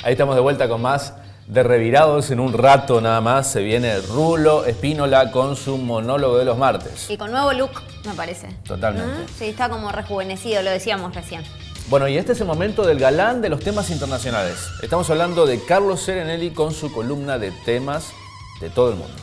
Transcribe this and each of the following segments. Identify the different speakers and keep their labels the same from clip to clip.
Speaker 1: Ahí estamos de vuelta con más de Revirados. En un rato nada más se viene Rulo Espínola con su monólogo de los martes.
Speaker 2: Y con nuevo look, me parece.
Speaker 1: Totalmente.
Speaker 2: Sí, está como rejuvenecido, lo decíamos recién.
Speaker 1: Bueno, y este es el momento del galán de los temas internacionales. Estamos hablando de Carlos Serenelli con su columna de temas de todo el mundo.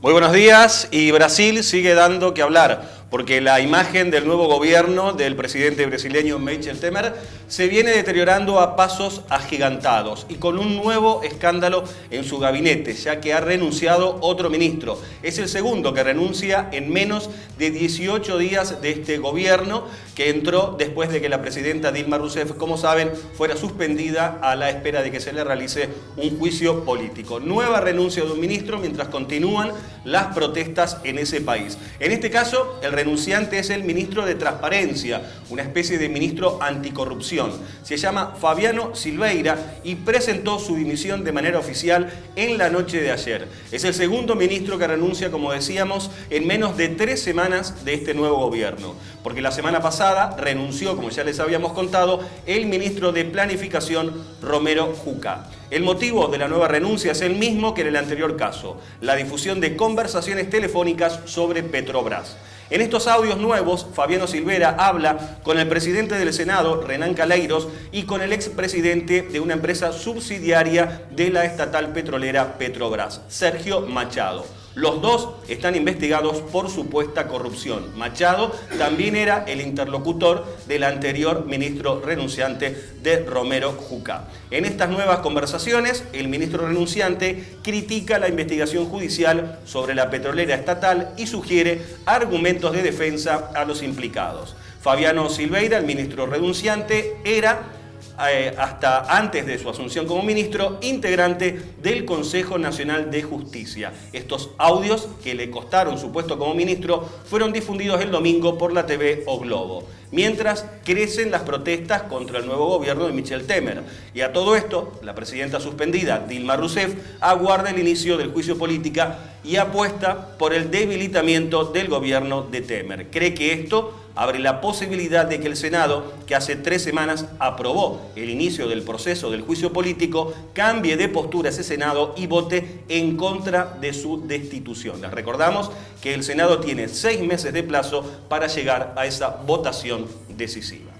Speaker 3: Muy buenos días, y Brasil sigue dando que hablar, porque la imagen del nuevo gobierno del presidente brasileño Michel Temer se viene deteriorando a pasos agigantados y con un nuevo escándalo en su gabinete, ya que ha renunciado otro ministro. Es el segundo que renuncia en menos de 18 días de este gobierno, que entró después de que la presidenta Dilma Rousseff, como saben, fuera suspendida a la espera de que se le realice un juicio político. Nueva renuncia de un ministro mientras continúan las protestas en ese país. En este caso, el renunciante es el ministro de Transparencia, una especie de ministro anticorrupción. Se llama Fabiano Silveira y presentó su dimisión de manera oficial en la noche de ayer. Es el segundo ministro que renuncia, como decíamos, en menos de 3 semanas de este nuevo gobierno, porque la semana pasada renunció, como ya les habíamos contado, el ministro de Planificación, Romero Jucá. El motivo de la nueva renuncia es el mismo que en el anterior caso, la difusión de conversaciones telefónicas sobre Petrobras. En estos audios nuevos, Fabiano Silveira habla con el presidente del Senado, Renan Calheiros, y con el expresidente de una empresa subsidiaria de la estatal petrolera Petrobras, Sergio Machado. Los dos están investigados por supuesta corrupción. Machado también era el interlocutor del anterior ministro renunciante de Romero Jucá. En estas nuevas conversaciones, el ministro renunciante critica la investigación judicial sobre la petrolera estatal y sugiere argumentos de defensa a los implicados. Fabiano Silveira, el ministro renunciante, era hasta antes de su asunción como ministro, integrante del Consejo Nacional de Justicia. Estos audios, que le costaron su puesto como ministro, fueron difundidos el domingo por la TV O Globo. Mientras crecen las protestas contra el nuevo gobierno de Michel Temer. Y a todo esto, la presidenta suspendida, Dilma Rousseff, aguarda el inicio del juicio político y apuesta por el debilitamiento del gobierno de Temer. Cree que esto abre la posibilidad de que el Senado, que hace 3 semanas aprobó el inicio del proceso del juicio político, cambie de postura ese Senado y vote en contra de su destitución. Les recordamos que el Senado tiene 6 meses de plazo para llegar a esa votación decisiva.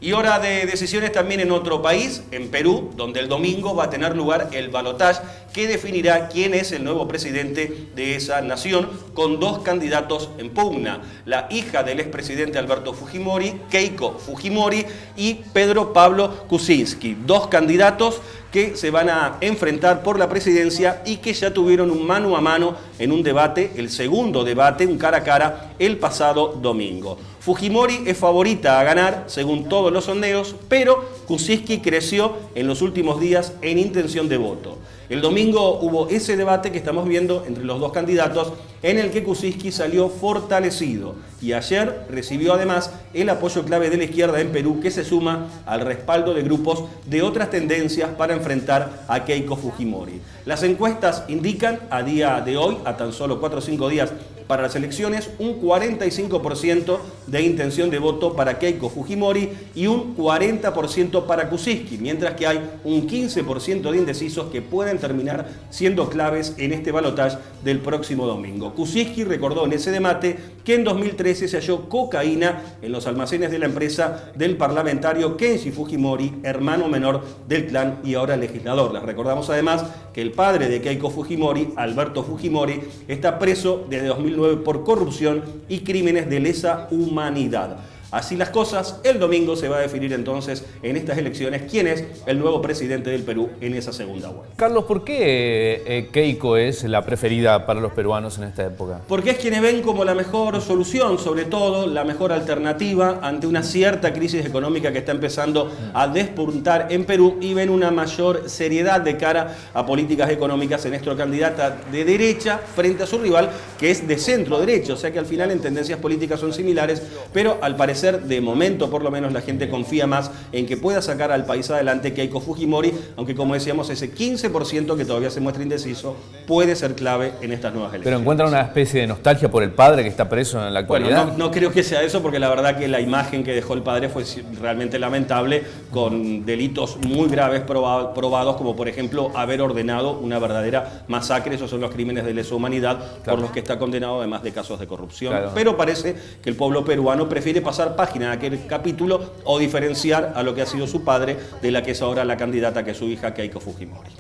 Speaker 3: Y hora de decisiones también en otro país, en Perú, donde el domingo va a tener lugar el balotaje que definirá quién es el nuevo presidente de esa nación, con 2 candidatos en pugna: la hija del expresidente Alberto Fujimori, Keiko Fujimori, y Pedro Pablo Kuczynski, 2 candidatos que se van a enfrentar por la presidencia y que ya tuvieron un mano a mano en un debate, el segundo debate, un cara a cara, el pasado domingo. Fujimori es favorita a ganar, según todos los sondeos, pero Kuczynski creció en los últimos días en intención de voto. El domingo hubo ese debate que estamos viendo entre los 2 candidatos, en el que Kuczynski salió fortalecido, y ayer recibió además el apoyo clave de la izquierda en Perú, que se suma al respaldo de grupos de otras tendencias para enfrentar a Keiko Fujimori. Las encuestas indican a día de hoy, a tan solo 4 o 5 días para las elecciones, un 45% de intención de voto para Keiko Fujimori y un 40% para Kuczynski, mientras que hay un 15% de indecisos que pueden terminar siendo claves en este balotaje del próximo domingo. Kuczynski recordó en ese debate que en 2013 se halló cocaína en los almacenes de la empresa del parlamentario Kenji Fujimori, hermano menor del clan y ahora legislador. Les recordamos además que el padre de Keiko Fujimori, Alberto Fujimori, está preso desde 2009 por corrupción y crímenes de lesa humanidad. Así las cosas, el domingo se va a definir entonces en estas elecciones quién es el nuevo presidente del Perú en esa segunda vuelta.
Speaker 1: Carlos, ¿por qué Keiko es la preferida para los peruanos en esta época?
Speaker 3: Porque es quienes ven como la mejor solución, sobre todo la mejor alternativa ante una cierta crisis económica que está empezando a despuntar en Perú, y ven una mayor seriedad de cara a políticas económicas en nuestra candidata de derecha frente a su rival, que es de centro derecha. O sea que al final en tendencias políticas son similares, pero al parecer parecer, de momento por lo menos, la gente confía más en que pueda sacar al país adelante que Keiko Fujimori, aunque como decíamos, ese 15% que todavía se muestra indeciso puede ser clave en estas nuevas elecciones.
Speaker 1: Pero encuentran una especie de nostalgia por el padre que está preso en la actualidad.
Speaker 3: Bueno, no creo que sea eso, porque la verdad que la imagen que dejó el padre fue realmente lamentable, con delitos muy graves probados, como por ejemplo haber ordenado una verdadera masacre. Esos son los crímenes de lesa humanidad, claro, por los que está condenado, además de casos de corrupción. Claro. Pero parece que el pueblo peruano prefiere pasar página en aquel capítulo o diferenciar a lo que ha sido su padre de la que es ahora la candidata, que es su hija Keiko Fujimori.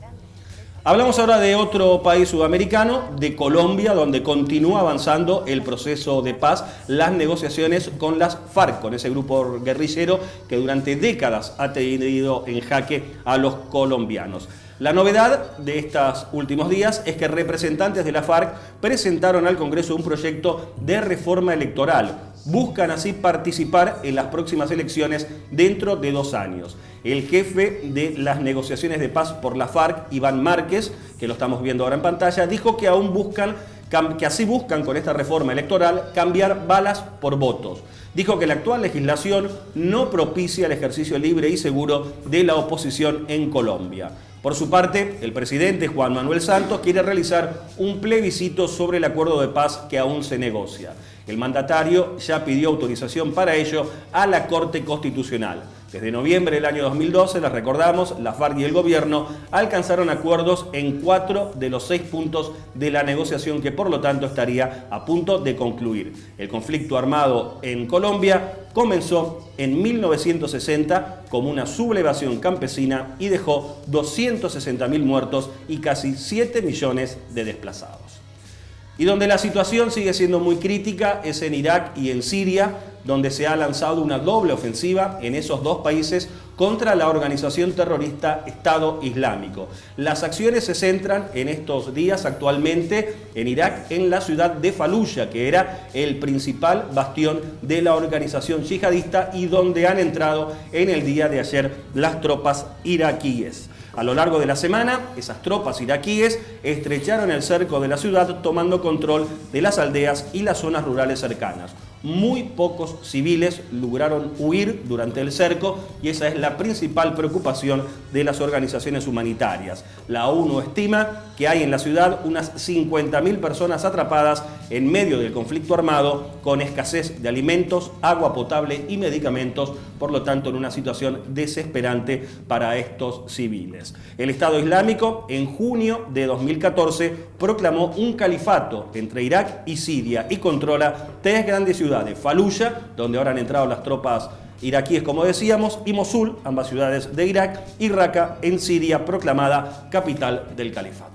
Speaker 3: Hablamos ahora de otro país sudamericano, de Colombia, donde continúa avanzando el proceso de paz, las negociaciones con las FARC, con ese grupo guerrillero que durante décadas ha tenido en jaque a los colombianos. La novedad de estos últimos días es que representantes de la FARC presentaron al Congreso un proyecto de reforma electoral. Buscan así participar en las próximas elecciones dentro de 2 años. El jefe de las negociaciones de paz por la FARC, Iván Márquez, que lo estamos viendo ahora en pantalla, dijo que así buscan con esta reforma electoral cambiar balas por votos. Dijo que la actual legislación no propicia el ejercicio libre y seguro de la oposición en Colombia. Por su parte, el presidente Juan Manuel Santos quiere realizar un plebiscito sobre el acuerdo de paz que aún se negocia. El mandatario ya pidió autorización para ello a la Corte Constitucional. Desde noviembre del año 2012, les recordamos, la FARC y el gobierno alcanzaron acuerdos en 4 de los 6 puntos de la negociación, que por lo tanto estaría a punto de concluir. El conflicto armado en Colombia comenzó en 1960 como una sublevación campesina y dejó 260.000 muertos y casi 7 millones de desplazados. Y donde la situación sigue siendo muy crítica es en Irak y en Siria, donde se ha lanzado una doble ofensiva en esos 2 países contra la organización terrorista Estado Islámico. Las acciones se centran en estos días actualmente en Irak, en la ciudad de Faluya, que era el principal bastión de la organización yihadista y donde han entrado en el día de ayer las tropas iraquíes. A lo largo de la semana, esas tropas iraquíes estrecharon el cerco de la ciudad, tomando control de las aldeas y las zonas rurales cercanas. Muy pocos civiles lograron huir durante el cerco y esa es la principal preocupación de las organizaciones humanitarias. La ONU estima que hay en la ciudad unas 50.000 personas atrapadas en medio del conflicto armado, con escasez de alimentos, agua potable y medicamentos, por lo tanto en una situación desesperante para estos civiles. El Estado Islámico en junio de 2014 proclamó un califato entre Irak y Siria y controla 3 grandes ciudades: Faluya, donde ahora han entrado las tropas iraquíes, como decíamos, y Mosul, ambas ciudades de Irak, y Raqqa en Siria, proclamada capital del califato.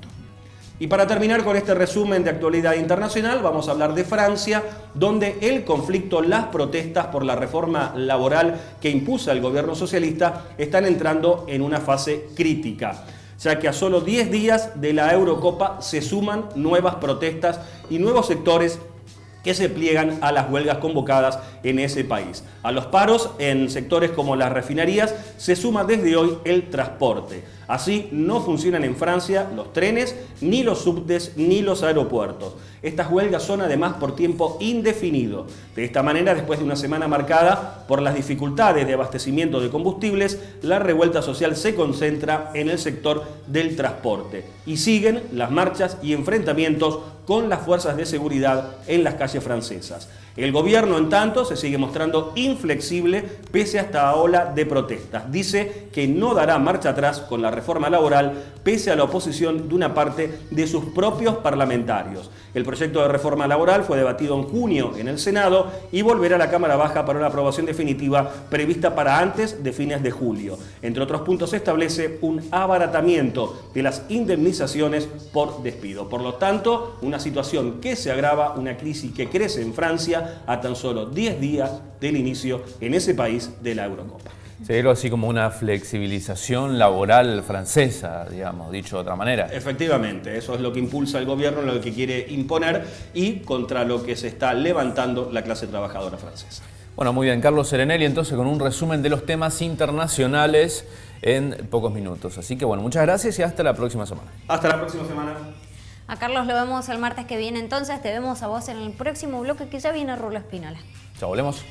Speaker 3: Y para terminar con este resumen de actualidad internacional, vamos a hablar de Francia, donde el conflicto, las protestas por la reforma laboral que impulsa el gobierno socialista están entrando en una fase crítica, ya que a solo 10 días de la Eurocopa se suman nuevas protestas y nuevos sectores que se pliegan a las huelgas convocadas en ese país. A los paros en sectores como las refinerías se suma desde hoy el transporte. Así no funcionan en Francia los trenes, ni los subtes, ni los aeropuertos. Estas huelgas son además por tiempo indefinido. De esta manera, después de una semana marcada por las dificultades de abastecimiento de combustibles, la revuelta social se concentra en el sector del transporte. Y siguen las marchas y enfrentamientos con las fuerzas de seguridad en las calles francesas. El gobierno, en tanto, se sigue mostrando inflexible pese a esta ola de protestas. Dice que no dará marcha atrás con la reforma laboral pese a la oposición de una parte de sus propios parlamentarios. El proyecto de reforma laboral fue debatido en junio en el Senado y volverá a la Cámara Baja para una aprobación definitiva prevista para antes de fines de julio. Entre otros puntos, se establece un abaratamiento de las indemnizaciones por despido. Por lo tanto, una situación que se agrava, una crisis que crece en Francia a tan solo 10 días del inicio en ese país de la Eurocopa.
Speaker 1: Sería algo así como una flexibilización laboral francesa, digamos, dicho de otra manera.
Speaker 3: Efectivamente, eso es lo que impulsa el gobierno, lo que quiere imponer y contra lo que se está levantando la clase trabajadora francesa.
Speaker 1: Bueno, muy bien, Carlos Serenelli, entonces con un resumen de los temas internacionales en pocos minutos. Así que bueno, muchas gracias y hasta la próxima semana.
Speaker 3: Hasta la próxima semana.
Speaker 2: A Carlos lo vemos el martes que viene, entonces te vemos a vos en el próximo bloque, que ya viene Rulo Espínola.
Speaker 1: Chao, volvemos.